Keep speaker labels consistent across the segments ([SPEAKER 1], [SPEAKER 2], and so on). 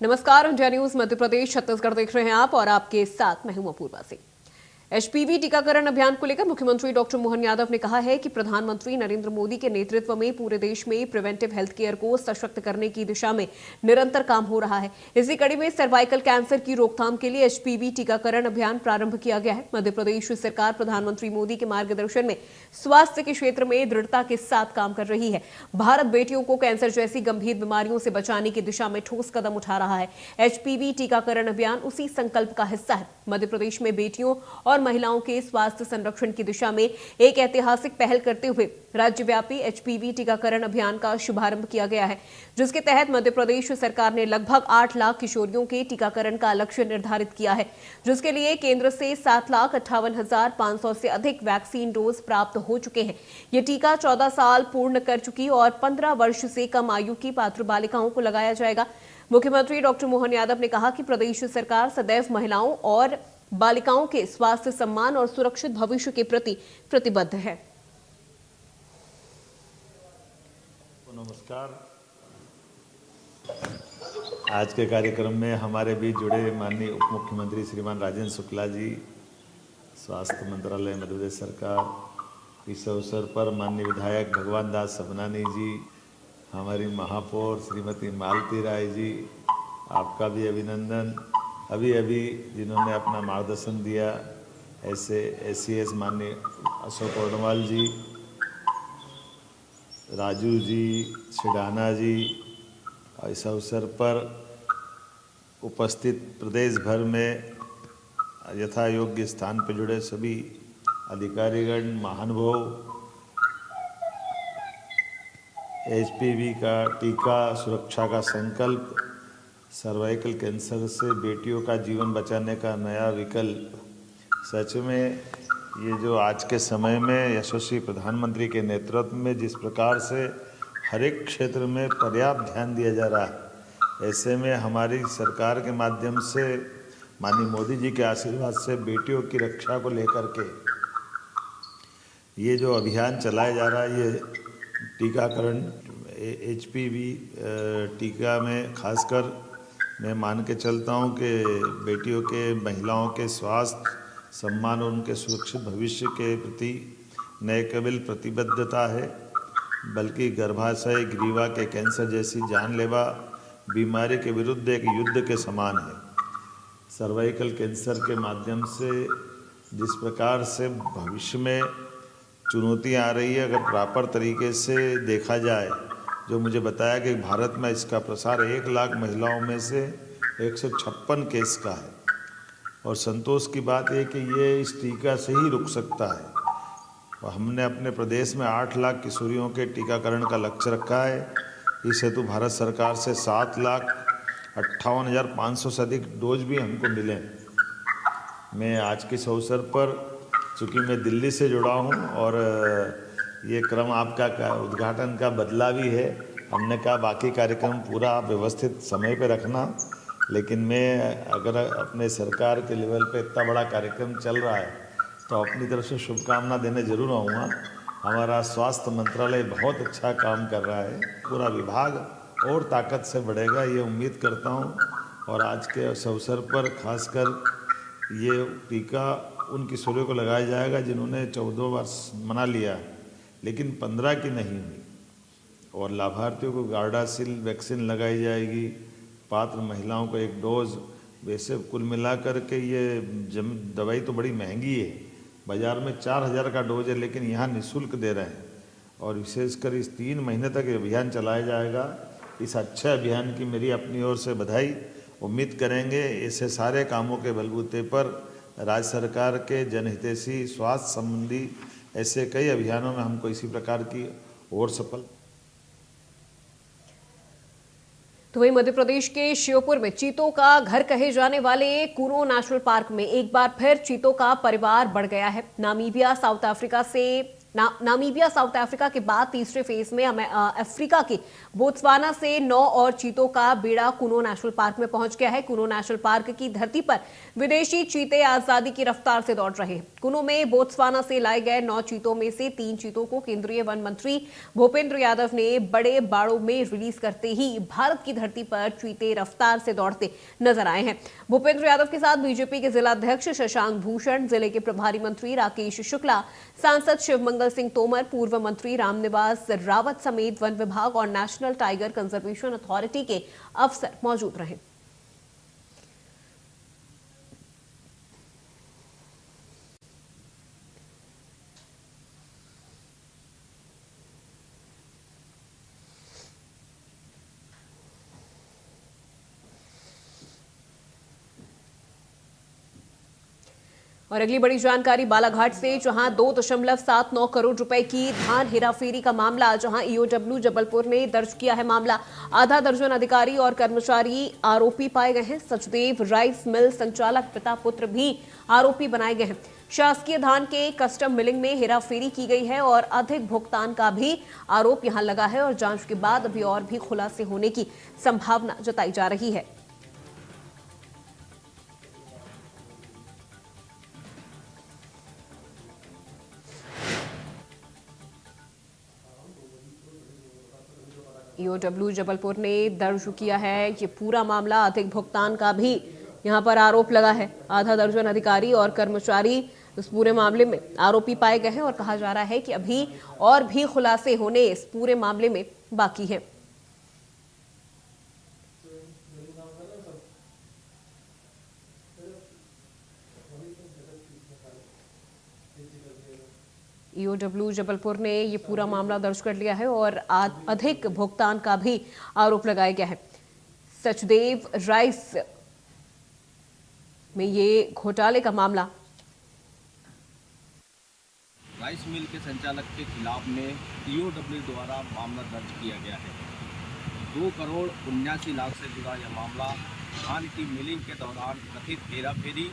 [SPEAKER 1] नमस्कार, India news Madhya Pradesh Chhattisgarh देख रहे हैं आप और आपके साथ मैं हूं अपूर्वा सिंह। एचपीवी टीकाकरण अभियान को लेकर मुख्यमंत्री डॉक्टर मोहन यादव ने कहा है कि प्रधानमंत्री नरेंद्र मोदी के नेतृत्व में पूरे देश में प्रिवेंटिव हेल्थ केयर को सशक्त करने की दिशा में निरंतर काम हो रहा है। इसी कड़ी में सर्वाइकल कैंसर की रोकथाम के लिए एचपीवी टीकाकरण अभियान प्रारंभ किया गया है। मध्य प्रदेश सरकार प्रधानमंत्री मोदी के मार्गदर्शन में स्वास्थ्य के क्षेत्र में दृढ़ता के साथ काम कर रही है। भारत बेटियों को कैंसर जैसी गंभीर बीमारियों से बचाने की दिशा में ठोस कदम उठा रहा है। एचपीवी टीकाकरण अभियान उसी संकल्प का हिस्सा है। मध्य प्रदेश में बेटियों और महिलाओं के स्वास्थ्य संरक्षण की दिशा में एक ऐतिहासिक पहल करते हुए राज्यव्यापी एचपीवी टीकाकरण अभियान का शुभारंभ किया गया है, जिसके तहत मध्य प्रदेश सरकार ने लगभग 8 लाख किशोरियों के टीकाकरण का लक्ष्य निर्धारित किया है, जिसके लिए केंद्र से 7,58,500 से अधिक वैक्सीन डोज प्राप्त हो चुके हैं। ये टीका 14 साल पूर्ण कर चुकी और 15 वर्ष से कम आयु की पात्र बालिकाओं को लगाया जाएगा। मुख्यमंत्री डॉक्टर मोहन यादव ने कहा कि प्रदेश सरकार सदैव महिलाओं और बालिकाओं के स्वास्थ्य, सम्मान और सुरक्षित भविष्य के प्रति प्रतिबद्ध है।
[SPEAKER 2] नमस्कार। आज के कार्यक्रम में हमारे बीच जुड़े माननीय उप मुख्यमंत्री श्रीमान राजेंद्र शुक्ला जी, स्वास्थ्य मंत्रालय मध्य प्रदेश सरकार, इस अवसर पर माननीय विधायक भगवान दास सबनानी जी, हमारी महापौर श्रीमती मालती राय जी, आपका भी अभिनंदन। अभी जिन्होंने अपना मार्गदर्शन दिया ऐसे SCS माननीय अशोक ओडवाल जी, राजू जी, सिडाना जी, इस अवसर पर उपस्थित प्रदेश भर में यथा योग्य स्थान पर जुड़े सभी अधिकारीगण, महानुभाव, HPV का टीका, सुरक्षा का संकल्प, सर्वाइकल कैंसर से बेटियों का जीवन बचाने का नया विकल्प। सच में ये जो आज के समय में यशस्वी प्रधानमंत्री के नेतृत्व में जिस प्रकार से हर एक क्षेत्र में पर्याप्त ध्यान दिया जा रहा है, ऐसे में हमारी सरकार के माध्यम से माननीय मोदी जी के आशीर्वाद से बेटियों की रक्षा को लेकर के ये जो अभियान चलाया जा रहा है, ये टीकाकरण HPV टीका में खासकर मैं मान के चलता हूँ कि बेटियों के, महिलाओं के स्वास्थ्य, सम्मान और उनके सुरक्षित भविष्य के प्रति न केवल प्रतिबद्धता है, बल्कि गर्भाशय, ग्रीवा के कैंसर जैसी जानलेवा बीमारी के विरुद्ध एक युद्ध के समान है। सर्वाइकल कैंसर के माध्यम से जिस प्रकार से भविष्य में चुनौतियाँ आ रही है, अगर प्रॉपर तरीके से देखा जाए, जो मुझे बताया कि भारत में इसका प्रसार 1 लाख महिलाओं में से 156 केस का है और संतोष की बात है कि ये इस टीका से ही रुक सकता है। और हमने अपने प्रदेश में 8 लाख किशोरियों के टीकाकरण का लक्ष्य रखा है। इस हेतु भारत सरकार से 7,58,500 से अधिक डोज भी हमको मिले। मैं आज के इस अवसर पर, चूँकि मैं दिल्ली से जुड़ा हूँ और ये क्रम आपका उद्घाटन का बदला भी है, हमने कहा बाकी कार्यक्रम पूरा व्यवस्थित समय पे रखना, लेकिन मैं अगर अपने सरकार के लेवल पे इतना बड़ा कार्यक्रम चल रहा है तो अपनी तरफ से शुभकामना देने जरूर आऊँगा। हमारा स्वास्थ्य मंत्रालय बहुत अच्छा काम कर रहा है, पूरा विभाग और ताकत से बढ़ेगा, ये उम्मीद करता हूँ। और आज के इस अवसर पर खासकर ये टीका उन किशोरियों को लगाया जाएगा जिन्होंने 14 वर्ष मना लिया लेकिन 15 की नहीं हुई, और लाभार्थियों को गार्डासिल वैक्सीन लगाई जाएगी, पात्र महिलाओं को 1 डोज। वैसे कुल मिलाकर के ये दवाई तो बड़ी महंगी है, बाज़ार में 4,000 का डोज है, लेकिन यहाँ निःशुल्क दे रहे हैं। और विशेषकर इस 3 महीने तक ये अभियान चलाया जाएगा। इस अच्छे अभियान की मेरी अपनी ओर से बधाई। उम्मीद करेंगे ऐसे सारे कामों के बलबूते पर राज्य सरकार के जनहितैषी स्वास्थ्य संबंधी ऐसे कई अभियानों में हमको इसी प्रकार की और सफल।
[SPEAKER 1] तो वहीं मध्य प्रदेश के श्योपुर में चीतों का घर कहे जाने वाले कुरो नेशनल पार्क में एक बार फिर चीतों का परिवार बढ़ गया है। नामीबिया, साउथ अफ्रीका से नामीबिया साउथ अफ्रीका के बाद तीसरे फेज में अफ्रीका के बोत्सवाना से 9 और चीतों का बेड़ा कुनो नेशनल पार्क में पहुंच गया है। कुनो नेशनल पार्क की धरती पर विदेशी चीते आजादी की रफ्तार से दौड़ रहे हैं। कुनो में बोत्सवाना से लाए गए 9 चीतों में से 3 चीतों को केंद्रीय वन मंत्री भूपेंद्र यादव ने बड़े बाड़ों में रिलीज करते ही भारत की धरती पर चीते रफ्तार से दौड़ते नजर आए हैं। भूपेंद्र यादव के साथ बीजेपी के जिला अध्यक्ष शशांक भूषण, जिले के प्रभारी मंत्री राकेश शुक्ला, सांसद शिवमंगल सिंह तोमर, पूर्व मंत्री रामनिवास रावत समेत वन विभाग और नेशनल टाइगर कंजर्वेशन अथॉरिटी के अफसर मौजूद रहे। और अगली बड़ी जानकारी बालाघाट से, जहां 2.79 करोड़ रुपए की धान हेराफेरी का मामला, जहां ईओडब्ल्यू जबलपुर ने दर्ज किया है मामला। आधा दर्जन अधिकारी और कर्मचारी आरोपी पाए गए हैं। सचदेव राइस मिल संचालक पिता पुत्र भी आरोपी बनाए गए हैं। शासकीय धान के कस्टम मिलिंग में हेराफेरी की गई है और अधिक भुगतान का भी आरोप यहां लगा है और जांच के बाद अभी और भी खुलासे होने की संभावना जताई जा रही है। ईओडब्ल्यू जबलपुर ने दर्ज किया है ये पूरा मामला। अधिक भुगतान का भी यहां पर आरोप लगा है। आधा दर्जन अधिकारी और कर्मचारी इस पूरे मामले में आरोपी पाए गए हैं और कहा जा रहा है कि अभी और भी खुलासे होने इस पूरे मामले में बाकी हैं। ईओडब्ल्यू जबलपुर ने ये पूरा मामला दर्ज कर लिया है और अधिक भुगतान का भी आरोप लगाया गया है। सचदेव राइस में ये घोटाले का मामला।
[SPEAKER 3] राइस मिल के संचालक के खिलाफ में ईओडब्ल्यू द्वारा मामला दर्ज किया गया है। 2 करोड़ 79 लाख से जुड़ा यह मामला धान की मिलिंग के दौरान कथित हेराफेरी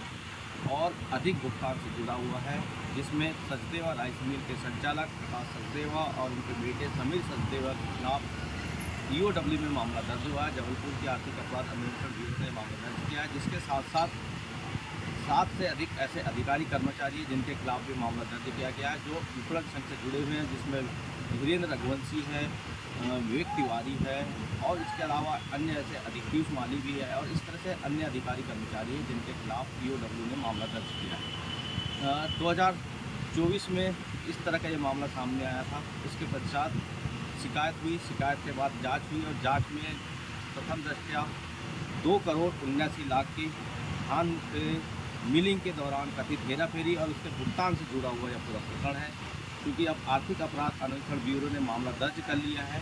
[SPEAKER 3] और अधिक भुगतान से जुड़ा हुआ है, जिसमें सचदेवा राइस मिल के संचालक प्रकाश सचदेवा और उनके बेटे समीर सचदेवा के खिलाफ ईओडब्ल्यू में मामला दर्ज हुआ है। जबलपुर की आर्थिक अपराध अन्वेषण ब्यूरो ने मामला दर्ज किया है, जिसके साथ साथ 7 से अधिक ऐसे अधिकारी कर्मचारी जिनके खिलाफ भी मामला दर्ज किया गया है, जो विपणक संघ से जुड़े हुए हैं, जिसमें वीरेंद्र रघुवंशी है, विवेक तिवारी है और इसके अलावा अन्य ऐसे पीयूष माली भी है और इस तरह से अन्य अधिकारी कर्मचारी हैं जिनके खिलाफ ईओडब्ल्यू ने मामला दर्ज किया है। 2024 में इस तरह का ये मामला सामने आया था। इसके पश्चात शिकायत हुई, शिकायत के बाद जांच हुई और जांच में प्रथम दृष्टया 2 करोड़ 79 लाख की धान मिलिंग के दौरान कथित हेराफेरी और उसके भुगतान से जुड़ा हुआ यह पूरा प्रकरण है। क्योंकि अब आर्थिक अपराध अन्वेषण ब्यूरो ने मामला दर्ज कर लिया है,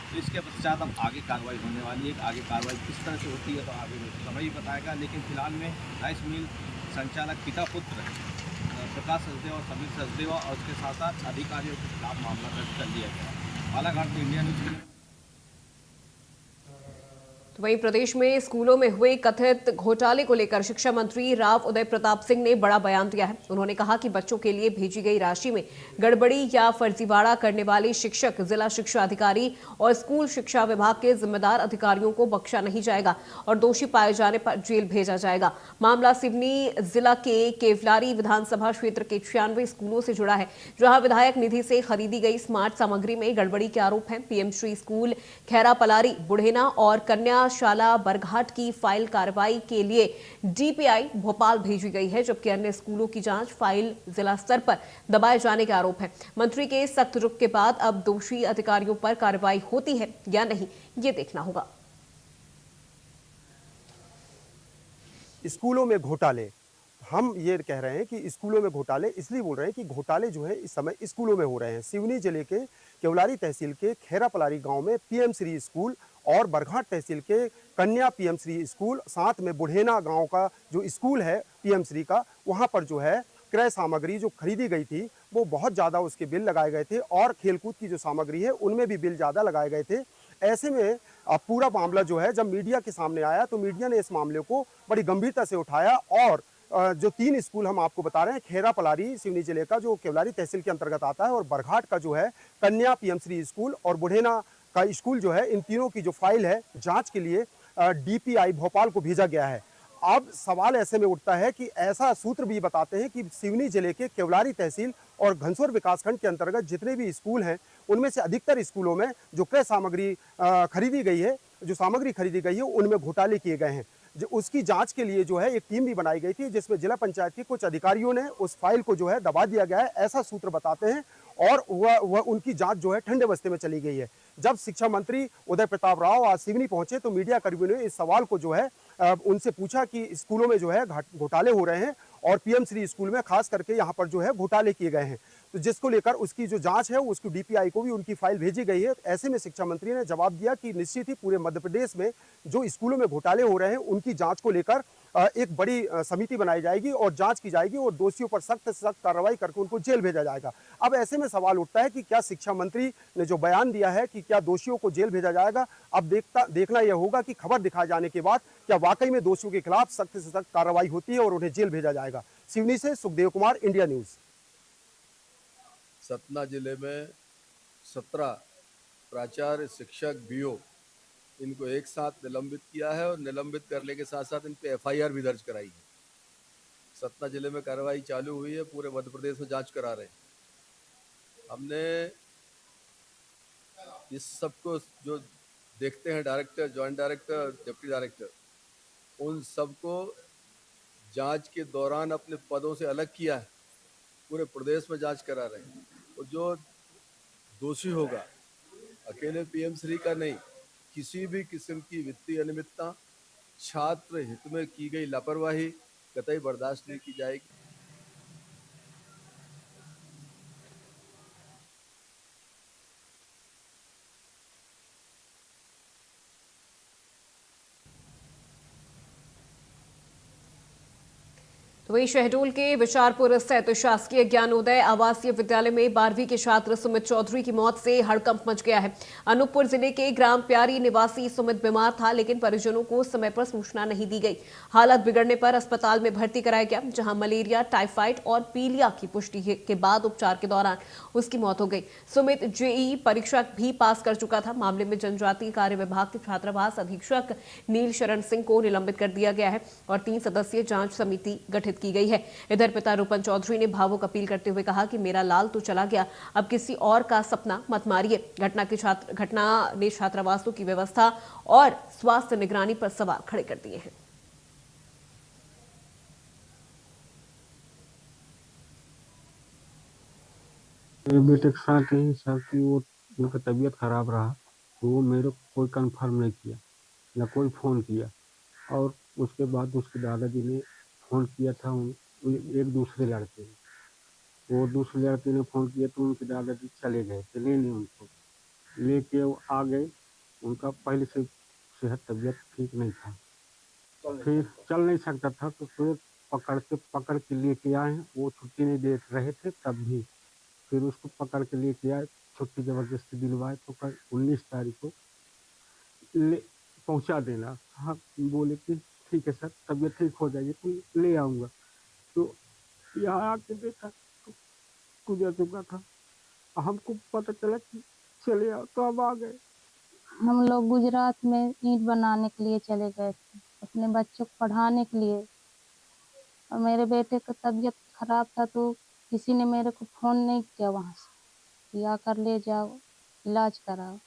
[SPEAKER 3] तो इसके पश्चात अब आगे कार्रवाई होने वाली है। आगे कार्रवाई किस तरह से होती है तो आगे समय ही बताएगा, लेकिन फिलहाल में राइस मिल संचालक पिता पुत्र प्रकाश सचदेवा और समीर सचदेवा और उसके साथ साथ अधिकारियों के खिलाफ मामला दर्ज कर लिया गया। बालाघाट से इंडिया न्यूज।
[SPEAKER 1] तो वहीं प्रदेश में स्कूलों में हुए कथित घोटाले को लेकर शिक्षा मंत्री राव उदय प्रताप सिंह ने बड़ा बयान दिया है। उन्होंने कहा कि बच्चों के लिए भेजी गई राशि में गड़बड़ी या फर्जीवाड़ा करने वाले शिक्षक, जिला शिक्षा अधिकारी और स्कूल शिक्षा विभाग के जिम्मेदार अधिकारियों को बख्शा नहीं जाएगा और दोषी पाए जाने पर जेल भेजा जाएगा। मामला सिवनी जिला के केवलारी विधानसभा क्षेत्र के 96 स्कूलों से जुड़ा है, जहां विधायक निधि से खरीदी गई स्मार्ट सामग्री में गड़बड़ी के आरोप हैं। पीएम श्री स्कूल खैरा पलारी बुढ़ेना और कन्या शाला बरघाट की फाइल कार्रवाई के लिए डीपीआई भोपाल भेजी गई है, जबकि अन्य स्कूलों की जांच फाइल जिला स्तर पर दबाए जाने के आरोप है। मंत्री के सख्त रुख के बाद अब दोषी अधिकारियों पर कार्रवाई होती है या नहीं, ये देखना होगा।
[SPEAKER 4] स्कूलों में घोटाले, हम ये कह रहे हैं कि स्कूलों में घोटाले इसलिए बोल रहे हैं कि घोटाले जो है इस समय स्कूलों में हो रहे हैं। सिवनी जिले के केवलारी तहसील के खेरा पलारी गांव में पीएम श्री स्कूल और बरघाट तहसील के कन्या पीएम श्री स्कूल, साथ में बुढ़ेना गांव का जो स्कूल है पीएम श्री का, वहां पर जो है क्रय सामग्री जो खरीदी गई थी वो बहुत ज़्यादा उसके बिल लगाए गए थे और खेलकूद की जो सामग्री है उनमें भी बिल ज़्यादा लगाए गए थे। ऐसे में पूरा मामला जो है जब मीडिया के सामने आया तो मीडिया ने इस मामले को बड़ी गंभीरता से उठाया और जो 3 स्कूल हम आपको बता रहे हैं, खेरा पलारी सिवनी जिले का जो केवलारी तहसील के अंतर्गत आता है, और बरघाट का जो है कन्या पीएम श्री स्कूल और बुढ़ेना का स्कूल जो है, इन तीनों की जो फाइल है जांच के लिए डीपीआई भोपाल को भेजा गया है। अब सवाल ऐसे में उठता है कि ऐसा सूत्र भी बताते हैं कि सिवनी जिले के केवलारी तहसील और घनसोर विकासखंड के अंतर्गत जितने भी स्कूल हैं, उनमें से अधिकतर स्कूलों में जो क्रय सामग्री खरीदी गई है, जो सामग्री खरीदी गई है, उनमें घोटाले किए गए हैं। जो उसकी जांच के लिए जो है एक टीम भी बनाई गई थी, जिसमें जिला पंचायत के कुछ अधिकारियों ने उस फाइल को जो है दबा दिया गया है, ऐसा सूत्र बताते हैं। और वह उनकी जांच जो है ठंडे बस्ते में चली गई है। जब शिक्षा मंत्री उदय प्रताप राव आज सिवनी पहुंचे तो मीडिया कर्मियों ने इस सवाल को जो है उनसे पूछा कि स्कूलों में जो है घोटाले हो रहे हैं और पीएम श्री स्कूल में खास करके यहाँ पर जो है घोटाले किए गए हैं, तो जिसको लेकर उसकी जो जांच है उसकी डीपीआई को भी उनकी फाइल भेजी गई है। ऐसे में शिक्षा मंत्री ने जवाब दिया कि निश्चित ही पूरे मध्य प्रदेश में जो स्कूलों में घोटाले हो रहे हैं उनकी जांच को लेकर एक बड़ी समिति बनाई जाएगी और जांच की जाएगी और दोषियों पर सख्त से सख्त कार्रवाई करके उनको जेल भेजा जाएगा। अब ऐसे में सवाल उठता है कि क्या शिक्षा मंत्री ने जो बयान दिया है कि क्या दोषियों को जेल भेजा जाएगा, अब देखना यह होगा कि खबर दिखाए जाने के बाद क्या वाकई में दोषियों के खिलाफ सख्त से सख्त कार्रवाई होती है और उन्हें जेल भेजा जाएगा। सिवनी से सुखदेव कुमार, इंडिया न्यूज।
[SPEAKER 5] सतना जिले में 17 प्राचार्य, शिक्षक, बीओ इनको एक साथ निलंबित किया है और निलंबित करने के साथ साथ इन पे एफआईआर भी दर्ज कराई है। सतना जिले में कार्रवाई चालू हुई है, पूरे मध्य प्रदेश में जांच करा रहे हैं। हमने इस सबको जो देखते हैं director, joint director, deputy director, उन सबको जांच के दौरान अपने पदों से अलग किया है। पूरे प्रदेश में जांच करा रहे हैं और जो दोषी होगा अकेले पीएम श्री का नहीं, किसी भी किस्म की वित्तीय अनियमितता, छात्र हित में की गई लापरवाही कतई बर्दाश्त नहीं की जाएगी।
[SPEAKER 1] तो वही शहडोल के विचारपुर स्थित शासकीय ज्ञानोदय आवासीय विद्यालय में 12वीं के छात्र सुमित चौधरी की मौत से हड़कंप मच गया है। अनूपपुर जिले के ग्राम प्यारी निवासी सुमित बीमार था, लेकिन परिजनों को समय पर सूचना नहीं दी गई। हालत बिगड़ने पर अस्पताल में भर्ती कराया गया, जहां मलेरिया, टाइफाइड और पीलिया की पुष्टि के बाद उपचार के दौरान उसकी मौत हो गई। सुमित जेईई परीक्षा भी पास कर चुका था। मामले में जनजातीय कार्य विभाग के छात्रावास अधीक्षक नील शरण सिंह को निलंबित कर दिया गया है और 3 सदस्यीय जांच समिति गठित की गई है। इधर पिता रूपन चौधरी ने भावुक अपील करते हुए कहा कि मेरा लाल तो चला गया, अब किसी और का सपना मत मारिए। घटना ने छात्रावासों की व्यवस्था और स्वास्थ्य निगरानी पर सवाल खड़े कर दिए हैं।
[SPEAKER 6] मेरे बेटे के साथ ही सर की वो उनका तबीयत खराब रहा, तो वो मेरे को कोई कंफर्म नहीं किया, ना कोई फ़ोन किया। और उसके बाद उसके दादाजी ने फ़ोन किया था एक दूसरे लड़के ने, वो दूसरे लड़के ने फ़ोन किया तो उनके दादाजी चले गए, चले नहीं, उनको लेके वो आ गए। उनका पहले से सेहत तबीयत ठीक नहीं था, फिर चल नहीं सकता था, तो फिर पकड़ के लेके आए हैं। वो छुट्टी नहीं दे रहे थे तब भी, फिर उसको पकड़ के लेके आए, छुट्टी ज़बरदस्ती दिलवाए, तो कल 19 तारीख को ले पहुंचा देना। साहब बोले कि ठीक है सर, तबीयत ठीक हो जाएगी तो ले आऊँगा। तो यहाँ आके देखा तो गुजर चुका था। हमको पता चला कि चले आओ, तो अब आ गए।
[SPEAKER 7] हम लोग गुजरात में ईंट बनाने के लिए चले गए थे, अपने बच्चों को पढ़ाने के लिए, और मेरे बेटे का तबीयत खराब था तो किसी ने मेरे को फ़ोन नहीं किया वहाँ से, या कर ले जाओ इलाज कराओ।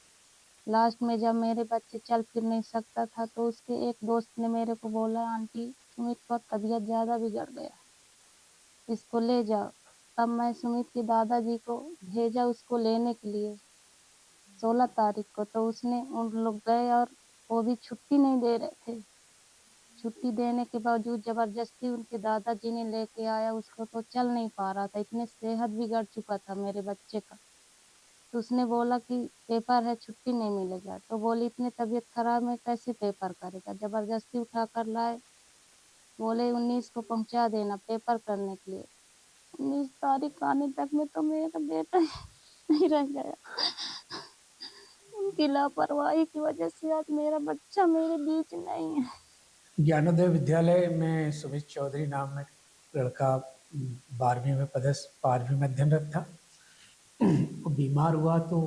[SPEAKER 7] लास्ट में जब मेरे बच्चे चल फिर नहीं सकता था तो उसके एक दोस्त ने मेरे को बोला, आंटी सुमित का तबीयत ज़्यादा बिगड़ गया, इसको ले जाओ। तब मैं सुमित के दादाजी को भेजा उसको लेने के लिए 16 तारीख को, तो उसने उन लोग गए और वो भी छुट्टी नहीं दे रहे थे। छुट्टी देने के बावजूद ज़बरदस्ती उनके दादाजी ने लेके आया उसको, तो चल नहीं पा रहा था, इतने सेहत बिगड़ चुका था मेरे बच्चे का। तो उसने बोला कि पेपर है, छुट्टी नहीं मिलेगा। तो बोली इतने तबीयत खराब में कैसे पेपर करेगा, ज़बरदस्ती उठा कर लाए। बोले 19 को पहुंचा देना पेपर करने के लिए। 19 तारीख आने तक में तो मेरा बेटा नहीं रह गया। उनकी लापरवाही की वजह से आज मेरा बच्चा मेरे बीच नहीं है।
[SPEAKER 8] ज्ञानोदय विद्यालय में सुमित चौधरी नाम में लड़का 12वीं में अध्ययनरत था। वो बीमार हुआ तो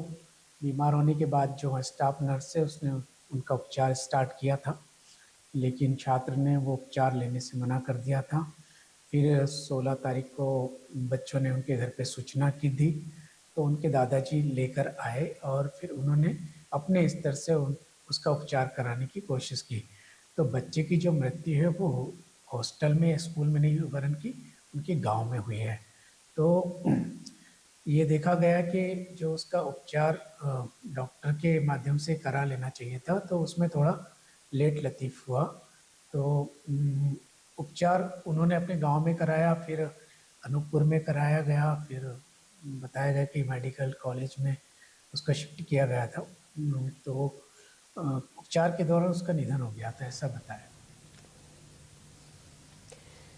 [SPEAKER 8] बीमार होने के बाद जो स्टाफ नर्स है उसने उनका उपचार स्टार्ट किया था, लेकिन छात्र ने वो उपचार लेने से मना कर दिया था। फिर 16 तारीख को बच्चों ने उनके घर पे सूचना की थी, तो उनके दादाजी लेकर आए और फिर उन्होंने अपने स्तर से उसका उपचार कराने की कोशिश की। तो बच्चे की जो मृत्यु है वो हॉस्टल में या स्कूल में नहीं हुई, वरन की उनके गांव में हुई है। तो ये देखा गया कि जो उसका उपचार डॉक्टर के माध्यम से करा लेना चाहिए था, तो उसमें थोड़ा लेट लतीफ़ हुआ। तो उपचार उन्होंने अपने गांव में कराया, फिर अनूपपुर में कराया गया, फिर बताया गया कि मेडिकल कॉलेज में उसका शिफ्ट किया गया था। तो उपचार के दौरान उसका निधन हो गया था, ऐसा बताया।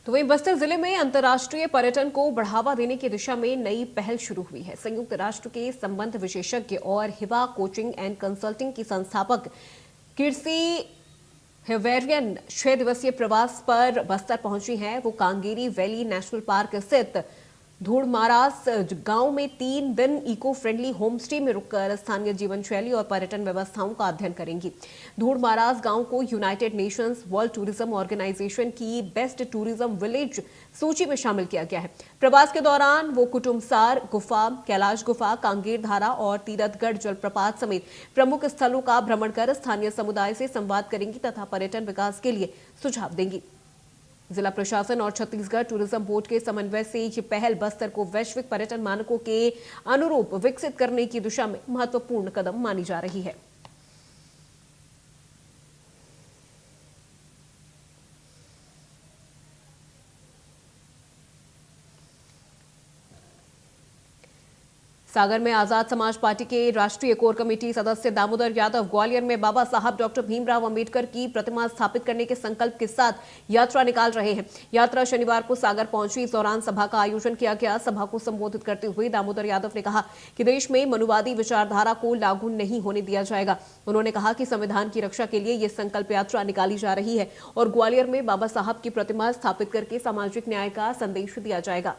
[SPEAKER 1] तो वहीं बस्तर जिले में अंतर्राष्ट्रीय पर्यटन को बढ़ावा देने की दिशा में नई पहल शुरू हुई है। संयुक्त राष्ट्र के संबंध विशेषज्ञ और हिवा कोचिंग एंड कंसल्टिंग की संस्थापक किर्सी हेवेरियन 6 दिवसीय प्रवास पर बस्तर पहुंची हैं। वो कांगेरी वैली नेशनल पार्क स्थित धूड़मारास गांव में 3 दिन इको फ्रेंडली होम स्टे में रुककर स्थानीय जीवन शैली और पर्यटन व्यवस्थाओं का अध्ययन करेंगी। धूड़मारास गांव को United Nations World Tourism Organization की बेस्ट टूरिज्म विलेज सूची में शामिल किया गया है। प्रवास के दौरान वो कुटुम्बसार गुफा, कैलाश गुफा, कांगेर धारा और तीरथगढ़ जलप्रपात समेत प्रमुख स्थलों का भ्रमण कर स्थानीय समुदाय से संवाद करेंगी तथा पर्यटन विकास के लिए सुझाव देंगी। जिला प्रशासन और छत्तीसगढ़ टूरिज्म बोर्ड के समन्वय से ये पहल बस्तर को वैश्विक पर्यटन मानकों के अनुरूप विकसित करने की दिशा में महत्वपूर्ण कदम मानी जा रही है। सागर में आजाद समाज पार्टी के राष्ट्रीय कोर कमेटी सदस्य दामोदर यादव ग्वालियर में बाबा साहब डॉक्टर भीमराव अंबेडकर की प्रतिमा स्थापित करने के संकल्प के साथ यात्रा निकाल रहे हैं। यात्रा शनिवार को सागर पहुंची। इस दौरान सभा का आयोजन किया गया। सभा को संबोधित करते हुए दामोदर यादव ने कहा कि देश में मनुवादी विचारधारा को लागू नहीं होने दिया जाएगा। उन्होंने कहा कि संविधान की रक्षा के लिए ये संकल्प यात्रा निकाली जा रही है और ग्वालियर में बाबा साहब की प्रतिमा स्थापित करके सामाजिक न्याय का संदेश दिया जाएगा।